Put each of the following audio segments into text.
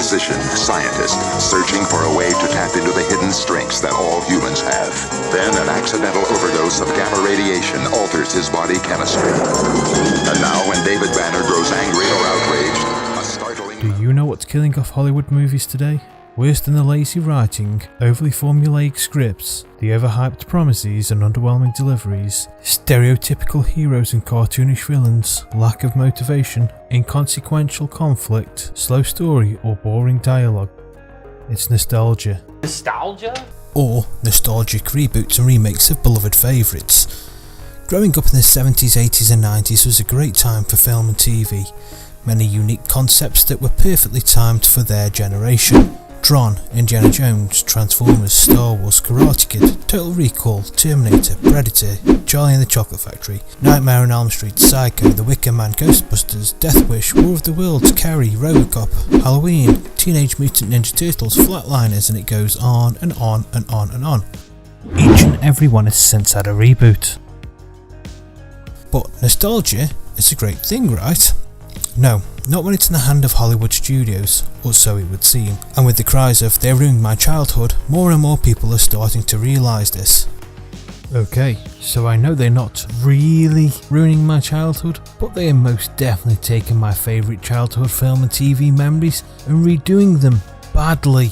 physician, scientist, searching for a way to tap into the hidden strengths that all humans have. Then an accidental overdose of gamma radiation alters his body chemistry. And now when David Banner grows angry or outraged, a startling... Do you know what's killing off Hollywood movies today? Worse than the lazy writing, overly formulaic scripts, the overhyped promises and underwhelming deliveries, stereotypical heroes and cartoonish villains, lack of motivation, inconsequential conflict, slow story or boring dialogue. It's nostalgia. Nostalgia? Or nostalgic reboots and remakes of beloved favourites. Growing up in the 70s, 80s and 90s was a great time for film and TV. Many unique concepts that were perfectly timed for their generation. Tron, Indiana Jones, Transformers, Star Wars, Karate Kid, Total Recall, Terminator, Predator, Charlie and the Chocolate Factory, Nightmare on Elm Street, Psycho, The Wicker Man, Ghostbusters, Death Wish, War of the Worlds, Carrie, Robocop, Halloween, Teenage Mutant Ninja Turtles, Flatliners, and it goes on and on and on and on. Each and every one has since had a reboot. But nostalgia is a great thing, right? No, not when it's in the hand of Hollywood studios, or so it would seem. And with the cries of "they ruined my childhood," more and more people are starting to realise this. Okay, so I know they're not really ruining my childhood, but they are most definitely taking my favourite childhood film and TV memories and redoing them badly.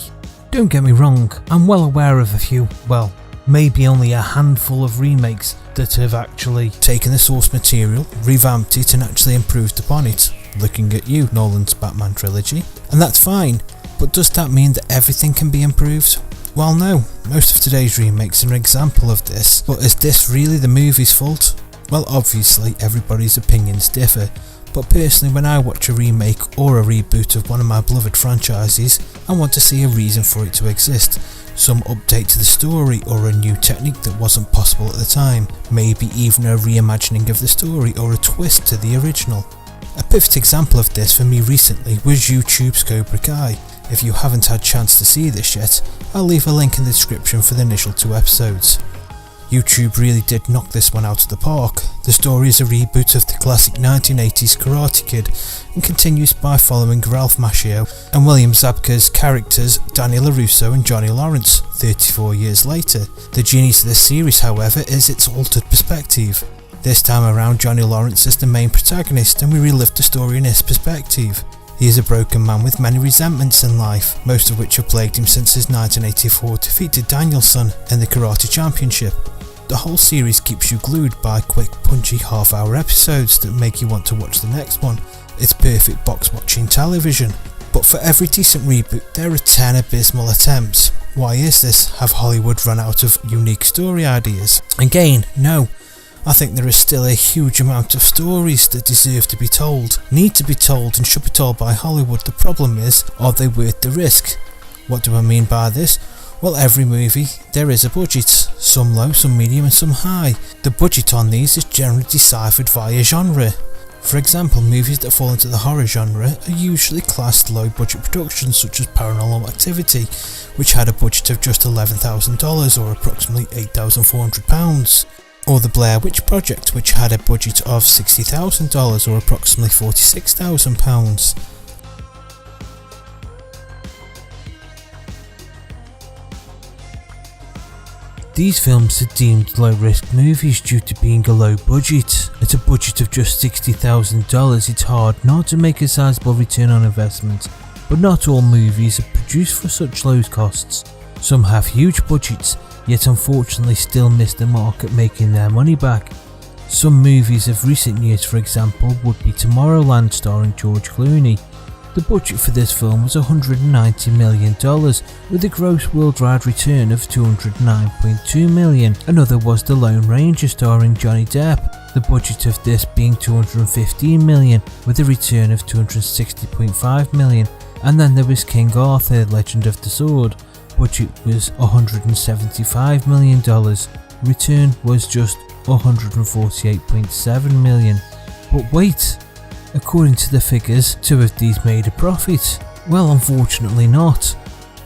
Don't get me wrong, I'm well aware of a few, well, maybe only a handful of remakes that have actually taken the source material, revamped it and actually improved upon it. Looking at you, Nolan's Batman trilogy. And that's fine, but does that mean that everything can be improved? Well no, most of today's remakes are an example of this, but is this really the movie's fault? Well obviously everybody's opinions differ, but personally when I watch a remake or a reboot of one of my beloved franchises, I want to see a reason for it to exist. Some update to the story or a new technique that wasn't possible at the time, maybe even a reimagining of the story or a twist to the original. A perfect example of this for me recently was YouTube's COBRA KAI. If you haven't had a chance to see this yet, I'll leave a link in the description for the initial 2 episodes. YouTube really did knock this one out of the park. The story is a reboot of the classic 1980s Karate Kid and continues by following Ralph Macchio and William Zabka's characters Danny LaRusso and Johnny Lawrence 34 years later. The genius of this series, however, is its altered perspective. This time around, Johnny Lawrence is the main protagonist and we relive the story in his perspective. He is a broken man with many resentments in life, most of which have plagued him since his 1984 defeat to Danielson in the Karate Championship. The whole series keeps you glued by quick, punchy half-hour episodes that make you want to watch the next one. It's perfect box-watching television. But for every decent reboot, there are 10 abysmal attempts. Why is this? Have Hollywood run out of unique story ideas? Again, no. I think there is still a huge amount of stories that deserve to be told, need to be told and should be told by Hollywood. The problem is, are they worth the risk? What do I mean by this? Well, every movie, there is a budget, some low, some medium and some high. The budget on these is generally deciphered via genre. For example, movies that fall into the horror genre are usually classed low budget productions such as Paranormal Activity, which had a budget of just $11,000 or approximately £8,400. Or The Blair Witch Project, which had a budget of $60,000 or approximately £46,000. These films are deemed low-risk movies due to being a low budget. At a budget of just $60,000, it's hard not to make a sizable return on investment, but not all movies are produced for such low costs. Some have huge budgets, yet unfortunately still miss the mark at making their money back. Some movies of recent years, for example, would be Tomorrowland starring George Clooney. The budget for this film was $190 million, with a gross worldwide return of $209.2 million. Another was The Lone Ranger starring Johnny Depp, the budget of this being $215 million, with a return of $260.5 million. And then there was King Arthur, Legend of the Sword. Budget was $175 million, return was just $148.7 million. But wait, according to the figures, 2 of these made a profit. Well, unfortunately not.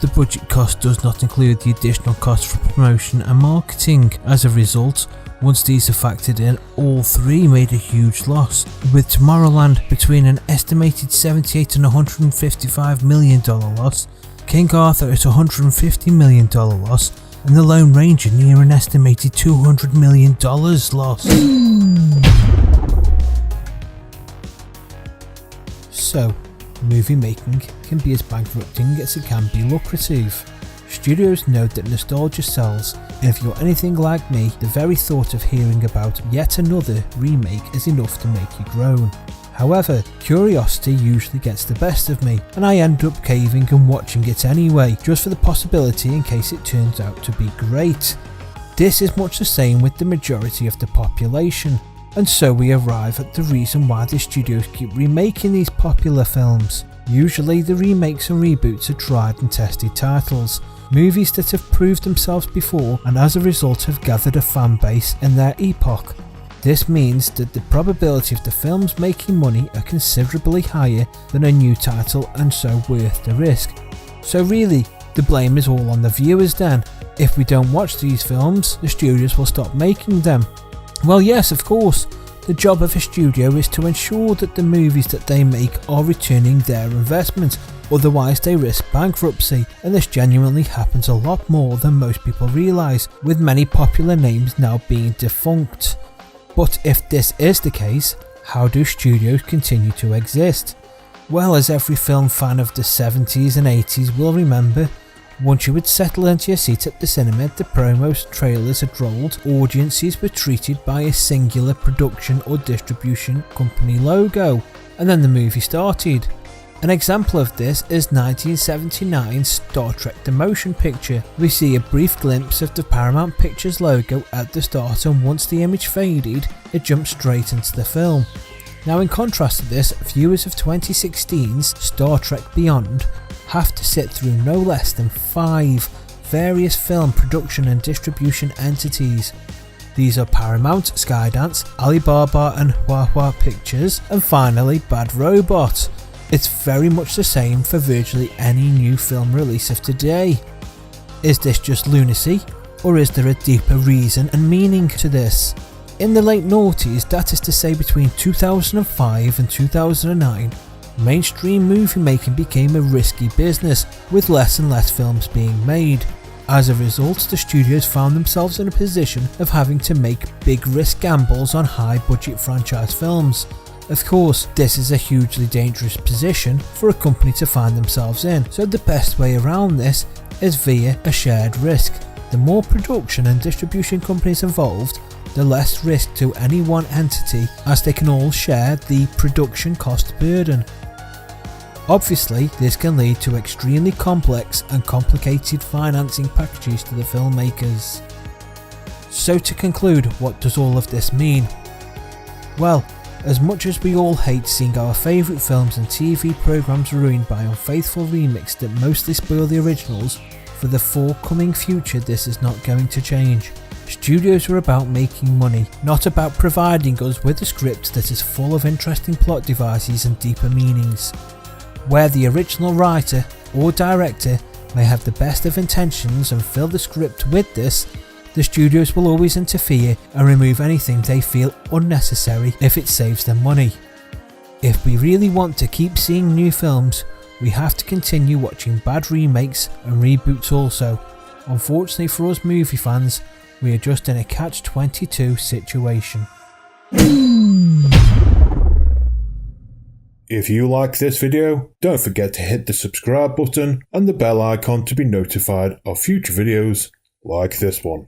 The budget cost does not include the additional cost for promotion and marketing. As a result, Once these are factored in, all three made a huge loss, with Tomorrowland between an estimated $78 and $155 million loss, King Arthur at $150 million loss, and The Lone Ranger near an estimated $200 million loss. So, movie making can be as bankrupting as it can be lucrative. Studios know that nostalgia sells, and if you're anything like me, the very thought of hearing about yet another remake is enough to make you groan. However, curiosity usually gets the best of me, and I end up caving and watching it anyway, just for the possibility in case it turns out to be great. This is much the same with the majority of the population, and so we arrive at the reason why the studios keep remaking these popular films. Usually the remakes and reboots are tried and tested titles, movies that have proved themselves before and as a result have gathered a fan base in their epoch. This means that the probability of the films making money are considerably higher than a new title and so worth the risk. So really, the blame is all on the viewers then. If we don't watch these films, the studios will stop making them. Well yes, of course. The job of a studio is to ensure that the movies that they make are returning their investment, otherwise they risk bankruptcy, and this genuinely happens a lot more than most people realise, with many popular names now being defunct. But if this is the case, how do studios continue to exist? Well, as every film fan of the 70s and 80s will remember, once you would settle into your seat at the cinema, the promos, trailers had rolled, audiences were treated by a singular production or distribution company logo, and then the movie started. An example of this is 1979's Star Trek The Motion Picture. We see a brief glimpse of the Paramount Pictures logo at the start, and once the image faded, it jumped straight into the film. Now in contrast to this, viewers of 2016's Star Trek Beyond have to sit through no less than 5 various film production and distribution entities. These are Paramount, Skydance, Alibaba and Huahua Pictures, and finally Bad Robot. It's very much the same for virtually any new film release of today. Is this just lunacy, or is there a deeper reason and meaning to this? In the late noughties, that is to say between 2005 and 2009, mainstream movie making became a risky business, with less and less films being made. As a result, the studios found themselves in a position of having to make big risk gambles on high budget franchise films. Of course, this is a hugely dangerous position for a company to find themselves in, so the best way around this is via a shared risk. The more production and distribution companies involved, the less risk to any one entity, as they can all share the production cost burden. Obviously, this can lead to extremely complex and complicated financing packages to the filmmakers. So to conclude, what does all of this mean? Well, as much as we all hate seeing our favourite films and TV programmes ruined by unfaithful remakes that mostly spoil the originals, for the forthcoming future this is not going to change. Studios are about making money, not about providing us with a script that is full of interesting plot devices and deeper meanings. Where the original writer or director may have the best of intentions and fill the script with this, the studios will always interfere and remove anything they feel unnecessary if it saves them money. If we really want to keep seeing new films, we have to continue watching bad remakes and reboots also. Unfortunately for us movie fans, we are just in a catch-22 situation. If you like this video, don't forget to hit the subscribe button and the bell icon to be notified of future videos like this one.